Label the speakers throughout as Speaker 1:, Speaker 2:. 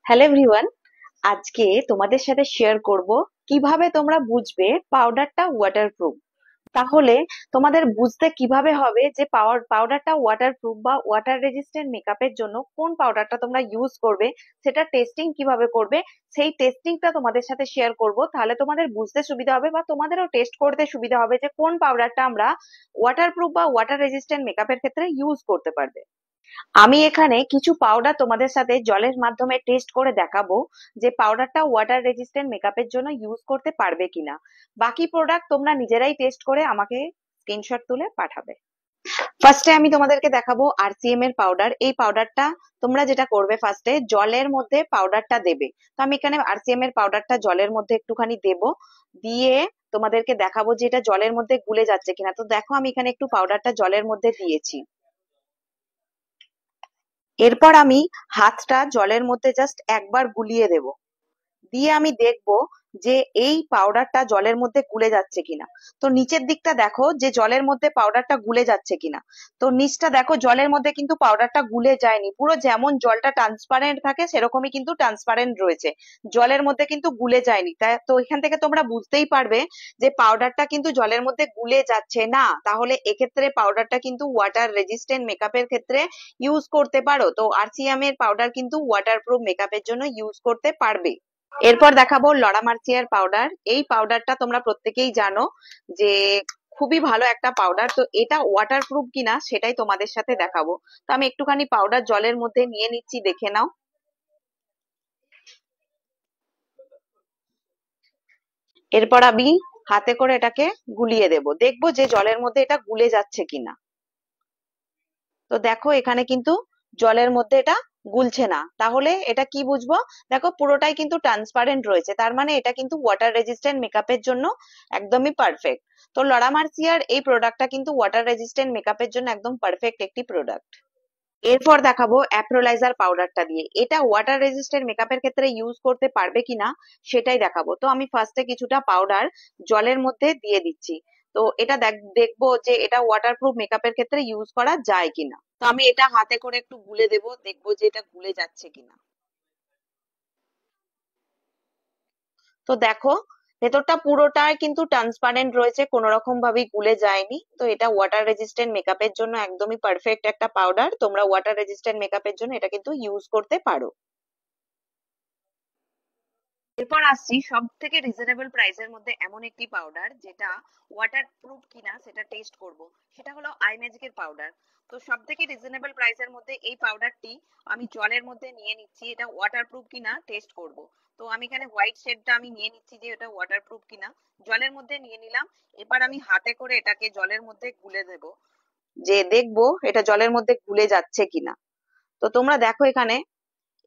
Speaker 1: Hello everyone, আজকে তোমাদের সাথে শেয়ার করব কিভাবে তোমরা বুঝবে পাউডারটা ওয়াটারপ্রুফ। তাহলে তোমাদের বুঝতে কিভাবে হবে যে পাউডারটা ওয়াটারপ্রুফ বা ওয়াটার রেজিস্ট্যান্ট মেকআপের জন্য কোন পাউডারটা তোমরা ইউজ করবে, সেটা টেস্টিং কিভাবে করবে, সেই টেস্টিংটা তোমাদের সাথে শেয়ার করব। তাহলে তোমাদের বুঝতে সুবিধা হবে বা তোমাদেরও টেস্ট করতে সুবিধা হবে যে কোন পাউডারটা আমরা ওয়াটারপ্রুফ বা ওয়াটার রেজিস্ট্যান্ট মেকআপের ক্ষেত্রে ইউজ করতে পারবে। আমি এখানে কিছু পাউডার তোমাদের সাথে জলের মাধ্যমে টেস্ট করে দেখাবো যে পাউডারটা ওয়াটার রেজিস্ট্যান্ট মেকআপের জন্য ইউজ করতে পারবে কিনা। বাকি প্রোডাক্ট তোমরা নিজেরাই টেস্ট করে আমাকে স্ক্রিনশট তুলে পাঠাবে। ফার্স্টে আমি তোমাদেরকে দেখাবো আরসিএম এর পাউডার। এই পাউডারটা তোমরা যেটা করবে, ফার্স্টে জলের মধ্যে পাউডারটা দেবে। তো আমি এখানে আরসিএম এর পাউডারটা জলের মধ্যে একটুখানি দেব, দিয়ে তোমাদেরকে দেখাবো যে এটা জলের মধ্যে গুলে যাচ্ছে কিনা। তো দেখো আমি এখানে একটু পাউডারটা জলের মধ্যে দিয়েছি। এরপর আমি হাতটা জলের মধ্যে জাস্ট একবার গুলিয়ে দেব, দিয়ে আমি দেখবো যে এই পাউডারটা জলের মধ্যে গুলে যাচ্ছে কিনা। তো নিচের দিকটা দেখো যে জলের মধ্যে পাউডারটা গুলে যাচ্ছে কিনা। তো নিচটা দেখো জলের মধ্যে কিন্তু পাউডারটা গুলে যায়নি, পুরো যেমন জলটা ট্রান্সপারেন্ট থাকে সেরকমই কিন্তু ট্রান্সপারেন্ট রয়েছে, জলের মধ্যে কিন্তু গুলে যায়নি। তাই তো এখান থেকে তোমরা বুঝতেই পারবে যে পাউডারটা কিন্তু জলের মধ্যে গুলে যাচ্ছে না। তাহলে এক্ষেত্রে পাউডারটা কিন্তু ওয়াটার রেজিস্ট্যান্ট মেকআপের ক্ষেত্রে ইউজ করতে পারো। তো আরসিএম এর পাউডার কিন্তু ওয়াটারপ্রুফ মেকআপের জন্য ইউজ করতে পারবে। এরপর দেখাবো লরা মার্সিয়ার পাউডার। এই পাউডারটা তোমরা প্রত্যেকেই জানো যে খুবই ভালো একটা পাউডার। তো এটা ওয়াটারপ্রুফ কিনা সেটাই তোমাদের সাথে দেখাবো। তো আমি একটুখানি পাউডার জলের মধ্যে নিয়ে নিচ্ছি, দেখে নাও। এরপর আমি হাতে করে এটাকে গুলিয়ে দেব, দেখবো যে জলের মধ্যে এটা গুলে যাচ্ছে কিনা। তো দেখো এখানে কিন্তু জলের মধ্যে এটা গুলছে না। তাহলে এটা কি বুঝবো? দেখো পুরোটাই কিন্তু ট্রান্সপারেন্ট রয়েছে, তার মানে এটা কিন্তু ওয়াটার রেজিস্ট্যান্ট মেকআপের জন্য একদমই পারফেক্ট। তো লরা মার্সিয়ার এই প্রোডাক্টটা কিন্তু ওয়াটার রেজিস্ট্যান্ট মেকআপের জন্য একদম পারফেক্ট একটি প্রোডাক্ট। এরপর দেখাবো অ্যাপ্রোলাইজার পাউডারটা দিয়ে এটা ওয়াটার রেজিস্ট্যান্ট মেকআপের ক্ষেত্রে ইউজ করতে পারবে কিনা সেটাই দেখাবো। তো আমি ফার্স্টে কিছুটা পাউডার জলের মধ্যে দিয়ে দিচ্ছি। তো এটা দেখবো যে এটা ওয়াটারপ্রুফ মেকআপের ক্ষেত্রে ইউজ করা যায় কিনা। তো আমি এটা হাতে করে একটু গুলে দেবো, দেখবো যে এটা গুলে যাচ্ছে কিনা। তো দেখো ভেতরটা পুরোটাই কিন্তু ট্রান্সপারেন্ট রয়েছে, কোনো রকম ভাবেই গুলে যায়নি। তো এটা ওয়াটার রেজিস্ট্যান্ট মেকআপের জন্য একদমই পারফেক্ট একটা পাউডার। তোমরা ওয়াটার রেজিস্ট্যান্ট মেকআপের জন্য এটা কিন্তু ইউজ করতে পারো। এরপর আসছি সব থেকে রিজনেবল প্রাইসের মধ্যে এমন একটি পাউডার যেটা ওয়াটার প্রুফ কিনা সেটা টেস্ট করব। সেটা হলো আই ম্যাজিকের পাউডার। তো সব থেকে রিজনেবল প্রাইসের মধ্যে এই পাউডারটি আমি জলের মধ্যে নিয়ে নিচ্ছি, এটা ওয়াটার প্রুফ কিনা টেস্ট করব। তো আমি এখানে হোয়াইট শেডটা আমি নিয়ে নিচ্ছি যে এটা ওয়াটার প্রুফ কিনা, জলের মধ্যে নিয়ে নিলাম। এবার আমি হাতে করে এটাকে জলের মধ্যে গুলে দেব, যে দেখবো এটা জলের মধ্যে গুলে যাচ্ছে কিনা। তো তোমরা দেখো এখানে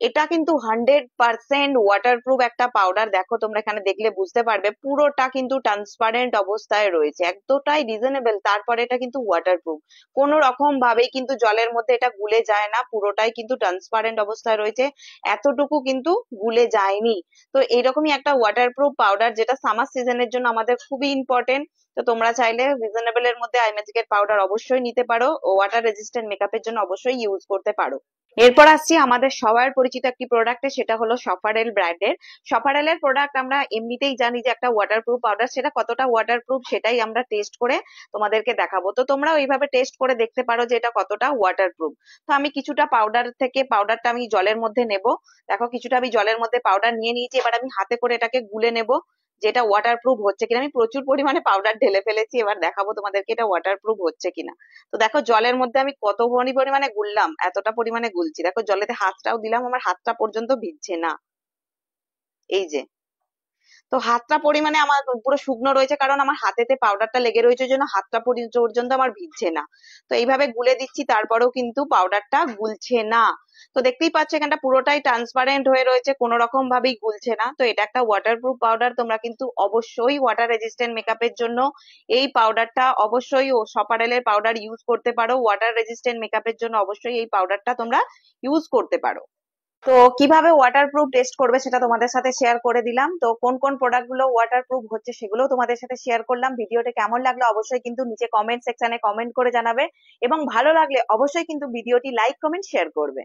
Speaker 1: এটা কিন্তু 100% ওয়াটারপ্রুফ একটা পাউডার। দেখো তোমরা এখানে দেখলে বুঝতে পারবে পুরোটা কিন্তু ট্রান্সপারেন্ট অবস্থায় রয়েছে, এতটাই রিজনেবল। তারপরে এটা কিন্তু ওয়াটারপ্রুফ, কোনো রকম ভাবেই কিন্তু জলের মধ্যে এটা গুলে যায় না, পুরোটাই কিন্তু ট্রান্সপারেন্ট অবস্থায় রয়েছে, এতটুকু কিন্তু গুলে যায়নি। তো এইরকমই একটা ওয়াটারপ্রুফ পাউডার যেটা সামার সিজনের জন্য আমাদের খুবই ইম্পর্টেন্ট। তো তোমরা চাইলে রিজনেবল এর মধ্যে আই ম্যাজিকের পাউডার অবশ্যই নিতে পারো, ওয়াটার রেজিস্ট্যান্ট মেকআপের জন্য অবশ্যই ইউজ করতে পারো। এরপর আসছি আমাদের সবার পরিচিত একটি প্রোডাক্টে, সেটা হলো সফারেল ব্র্যান্ডের। সফারেলের প্রোডাক্ট আমরা এমনিতেই জানি যে একটা ওয়াটারপ্রুফ পাউডার, সেটা কতটা ওয়াটারপ্রুফ সেটাই আমরা টেস্ট করে তোমাদেরকে দেখাবো। তো তোমরা ওইভাবে টেস্ট করে দেখতে পারো যে এটা কতটা ওয়াটারপ্রুফ। তো আমি কিছুটা পাউডারটা আমি জলের মধ্যে নেব। দেখো কিছুটা আমি জলের মধ্যে পাউডার নিয়ে নিয়েছি, এবার আমি হাতে করে এটাকে গুলে নেব যেটা ওয়াটারপ্রুফ হচ্ছে কিনা। আমি প্রচুর পরিমাণে পাউডার ঢেলে ফেলেছি, এবার দেখাবো তোমাদেরকে এটা ওয়াটারপ্রুফ হচ্ছে কিনা। তো দেখো জলের মধ্যে আমি কত পরিমাণে গুললাম, এতটা পরিমাণে গুলছি। দেখো জলেতে হাতটাও দিলাম, আমার হাতটা পর্যন্ত ভিজছে না। এই যে, তো হাতটা পরিমাণে আমার পুরো শুকনো রয়েছে, কারণ আমার হাতেতে পাউডারটা লেগে রয়েছে, ওই জন্য হাতটা পর্যন্ত আমার ভিজছে না। তো এইভাবে গুলে দিচ্ছি, তারপরেও কিন্তু পাউডারটা গুলছে না। তো দেখতেই পাচ্ছ এখানটা পুরোটাই ট্রান্সপারেন্ট হয়ে রয়েছে, কোনো রকম ভাবেই গুলছে না। তো এটা একটা ওয়াটারপ্রুফ পাউডার। তোমরা কিন্তু অবশ্যই ওয়াটার রেজিস্ট্যান্ট মেকআপের জন্য এই পাউডারটা অবশ্যই সপারেলের পাউডার ইউজ করতে পারো। ওয়াটার রেজিস্ট্যান্ট মেকআপের জন্য অবশ্যই এই পাউডারটা তোমরা ইউজ করতে পারো। তো কিভাবে ওয়াটারপ্রুফ টেস্ট করবে সেটা তোমাদের সাথে শেয়ার করে দিলাম। তো কোন কোন প্রোডাক্ট গুলো ওয়াটারপ্রুফ হচ্ছে সেগুলো তোমাদের সাথে শেয়ার করলাম। ভিডিওটা কেমন লাগলো অবশ্যই কিন্তু নিচে কমেন্ট সেকশনে কমেন্ট করে জানাবে, এবং ভালো লাগলে অবশ্যই কিন্তু ভিডিওটি লাইক কমেন্ট শেয়ার করবে।